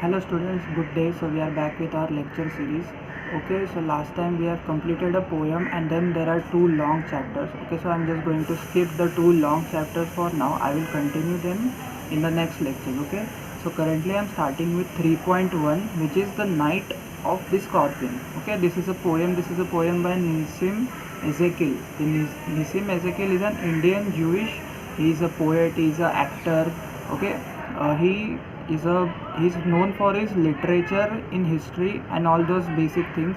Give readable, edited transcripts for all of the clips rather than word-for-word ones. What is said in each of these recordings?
Hello students, good day. So we are back with our lecture series. Okay, so last time we have completed a poem and then there are two long chapters. Okay, so I'm just going to skip the two long chapters for now. I will continue them in the next lecture. Okay, so currently I'm starting with 3.1, which is the Night of the Scorpion. Okay, this is a poem. This is a poem by Nissim Ezekiel. Nissim Ezekiel is an Indian Jewish. He is a poet. He is an actor. Okay, he's known for his literature in history and all those basic things.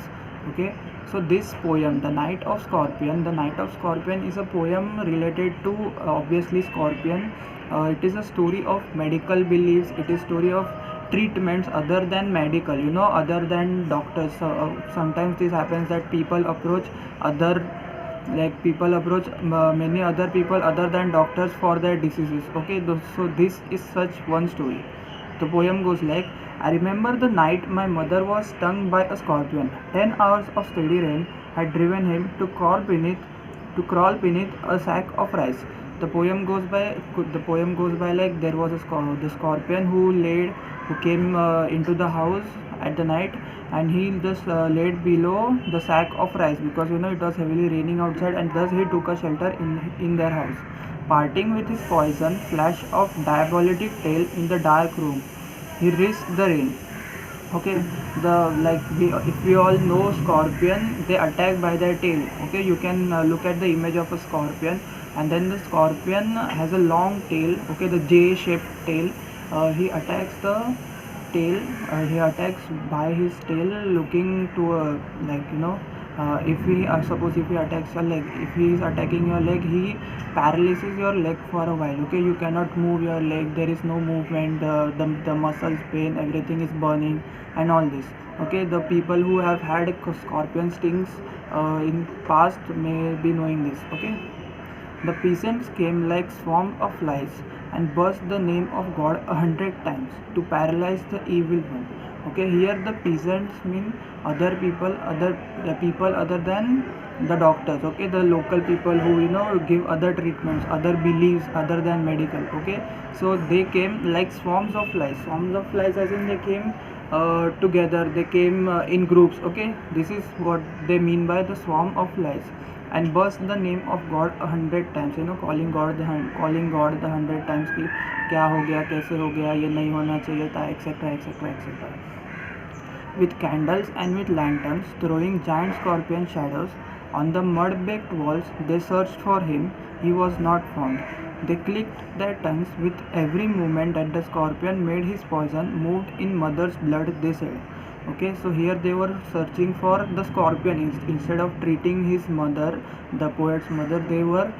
Okay, so this poem, The Night of Scorpion is a poem related to obviously scorpion. It is a story of medical beliefs. It is story of treatments other than medical, other than doctors. Sometimes this happens that other people approach many other people other than doctors for their diseases. Okay, so this is such one story. The poem goes like, I remember the night my mother was stung by a scorpion. 10 hours of steady rain had driven him to crawl beneath a sack of rice. The poem goes by like there was the scorpion who came into the house at the night, and he just laid below the sack of rice because it was heavily raining outside, and thus he took a shelter in their house. Parting with his poison flash of diabolic tail in the dark room, he risked the rain. Okay, the like we if we all know scorpion, they attack by their tail. Okay, you can look at the image of a scorpion, and then the scorpion has a long tail. Okay, the J-shaped tail. He attacks the tail. He attacks by his tail, looking to a, if he suppose if he attacks your leg, if he is attacking your leg, he paralyzes your leg for a while. Okay, you cannot move your leg, there is no movement, the muscles pain, everything is burning and all this. Okay, the people who have had scorpion stings in past may be knowing this. Okay, the peasants came like swarm of flies and buzzed the name of God 100 times to paralyze the evil one. Okay, here the peasants mean the people other than the doctors. Okay, the local people who give other treatments, other beliefs other than medical. Okay, so they came like swarms of flies as in they came together. They came in groups. Okay, this is what they mean by the swarm of flies, and burst the name of God 100 times. Calling God the 100 times कि क्या हो गया, कैसे हो गया, ये नहीं होना चाहिए था, etc etc etc. With candles and with lanterns, throwing giant scorpion shadows on the mud-baked walls, they searched for him. He was not found. They clicked their tongues with every movement that the scorpion made his poison moved in mother's blood, they said. Okay, so here they were searching for the scorpion. Instead of treating his mother, the poet's mother, they were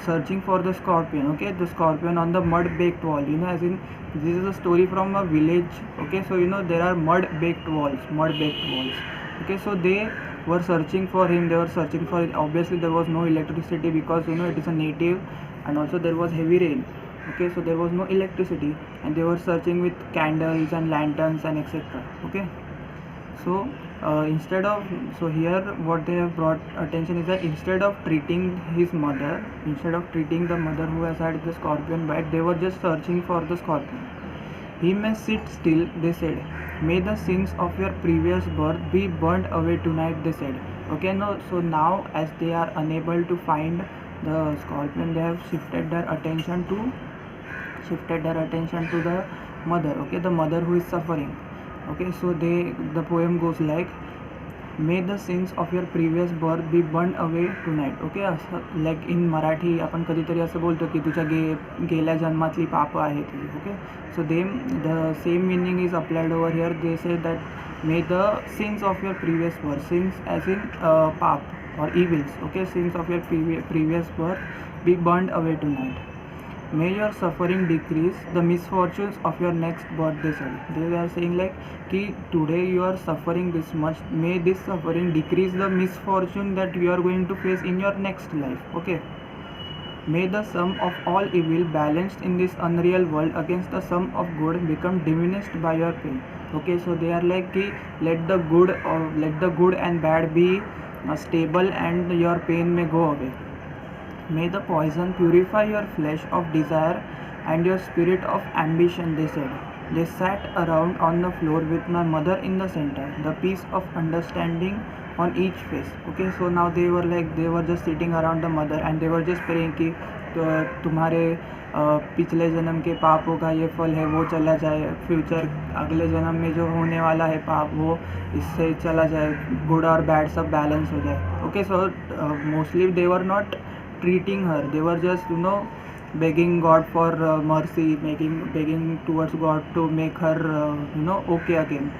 searching for the scorpion. Okay, the scorpion on the mud baked wall, as in this is a story from a village. Okay, so there are mud baked walls. Okay, so they were searching for him. They were searching for it. Obviously there was no electricity because it is a native, and also there was heavy rain. Okay, so there was no electricity, and they were searching with candles and lanterns and etc. Okay, so here what they have brought attention is that instead of treating the mother who has had the scorpion bite, they were just searching for the scorpion. He may sit still, they said. May the sins of your previous birth be burnt away tonight, they said. Okay, no, so now as they are unable to find the scorpion, they have shifted their attention to the mother. Okay, the mother who is suffering. Okay, so the poem goes like, may the sins of your previous birth be burned away tonight. Okay, असं like in Marathi आपण कधीतरी असं बोलतो की तुझ्या गेल्या जन्मातली पाप आहे ती. Okay, so the same meaning is applied over here. They say that may the sins of your previous birth, sins as in paap or evils. Okay, sins of your previous birth be burned away tonight. May your suffering decrease the misfortunes of your next birth, they said. They are saying like कि today you are suffering this much, may this suffering decrease the misfortune that you are going to face in your next life. Okay, may the sum of all evil balanced in this unreal world against the sum of good become diminished by your pain. Okay, so they are like कि let the good and bad be stable and your pain may go away. May the poison purify your flesh of desire and your spirit of ambition, they said. They sat around on the floor with my mother in the center, the piece of understanding on each face. Okay, so now they were just sitting around the mother and they were just praying कि तुम्हारे पिछले जन्म के पापों का ये फल है वो चला जाए, फ्यूचर अगले जन्म में जो होने वाला है पाप वो इससे चला जाए, गुड और बैड सब बैलेंस हो जाए. Okay, so mostly they were not treating her, they were just begging God for mercy, begging towards God to make her okay again.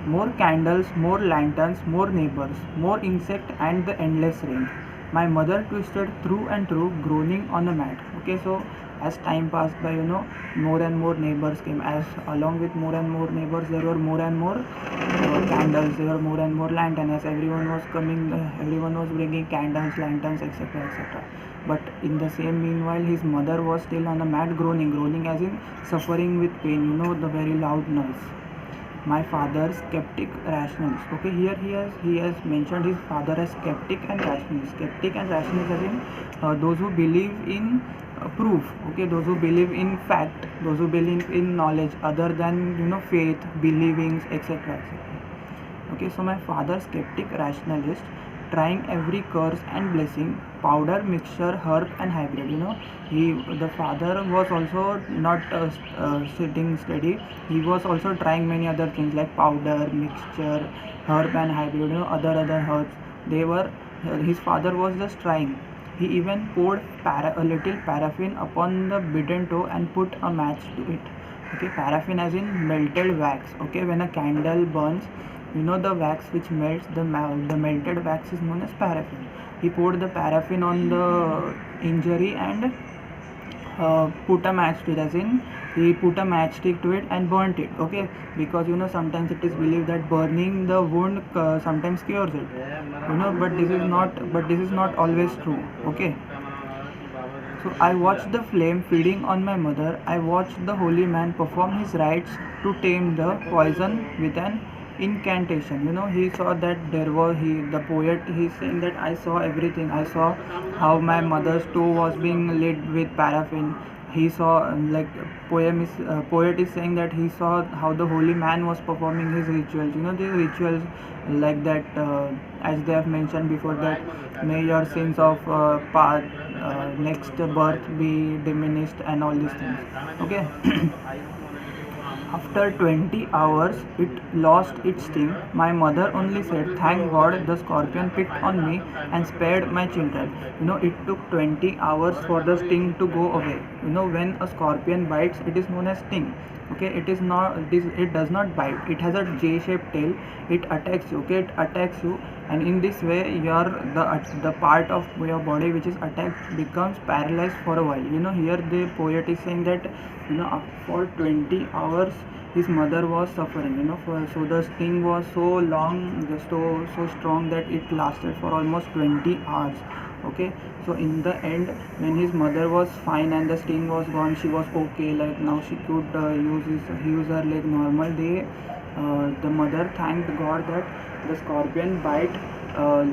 More candles, more lanterns, more neighbors, more insect and the endless rain. My mother twisted through and through, groaning on the mat. Okay, so as time passed by, more and more neighbors came. As along with more and more neighbors, there were more and more candles, there were more and more lanterns. As everyone was coming, everyone was bringing candles, lanterns, etc., etc. But in the same meanwhile, his mother was still on the mat, groaning as in suffering with pain. The very loud noise. My father skeptic rationalist. Okay, here he has mentioned his father as skeptic and rationalist. Skeptic and rationalist as in those who believe in proof. Okay, those who believe in fact, those who believe in knowledge other than faith, believings, etc., etc. Okay, so my father skeptic rationalist, trying every curse and blessing, powder, mixture, herb and hybrid. The father was also not sitting steady. He was also trying many other things like powder, mixture, herb and hybrid, other herbs. They were his father was just trying. He even poured a little paraffin upon the bidden toe and put a match to it. Okay, paraffin as in melted wax. Okay, when a candle burns, the wax which melts, the melted wax is known as paraffin. He poured the paraffin on the injury and put a match to it, as in he put a matchstick to it and burnt it. Okay, because sometimes it is believed that burning the wound sometimes cures it, but this is not always true. Okay, so I watched the flame feeding on my mother. I watched the holy man perform his rites to tame the poison with an incantation. He saw that the poet, he's saying that I saw everything. I saw how my mother's toe was being lit with paraffin. He saw poet is saying that he saw how the holy man was performing his rituals. The rituals like that, as they have mentioned before, that may your sins of next birth be diminished and all these things. Okay. After 20 hours, it lost its sting. My mother only said, "Thank God the scorpion picked on me and spared my children." It took 20 hours for the sting to go away. When a scorpion bites, it is known as sting. Okay, it does not bite. It has a J-shaped tail. It attacks you. Okay, it attacks you, and in this way, the part of your body which is attacked becomes paralyzed for a while. Here the poet is saying that for 20 hours his mother was suffering. So the sting was so long, so strong that it lasted for almost 20 hours. Okay, so in the end, when his mother was fine and the sting was gone, she was okay, like now she could use her leg normal. The mother thanked God that the scorpion bite,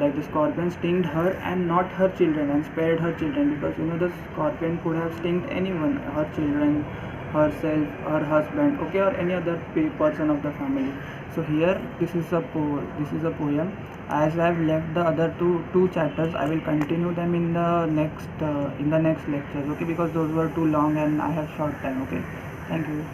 like the scorpion stinged her and not her children, and spared her children, because the scorpion could have stinged anyone, her children, herself, her husband, okay, or any other person of the family. So here this is a poem. As I have left the other two chapters, I will continue them in the next lectures. Okay, because those were too long and I have short time. Okay, thank you.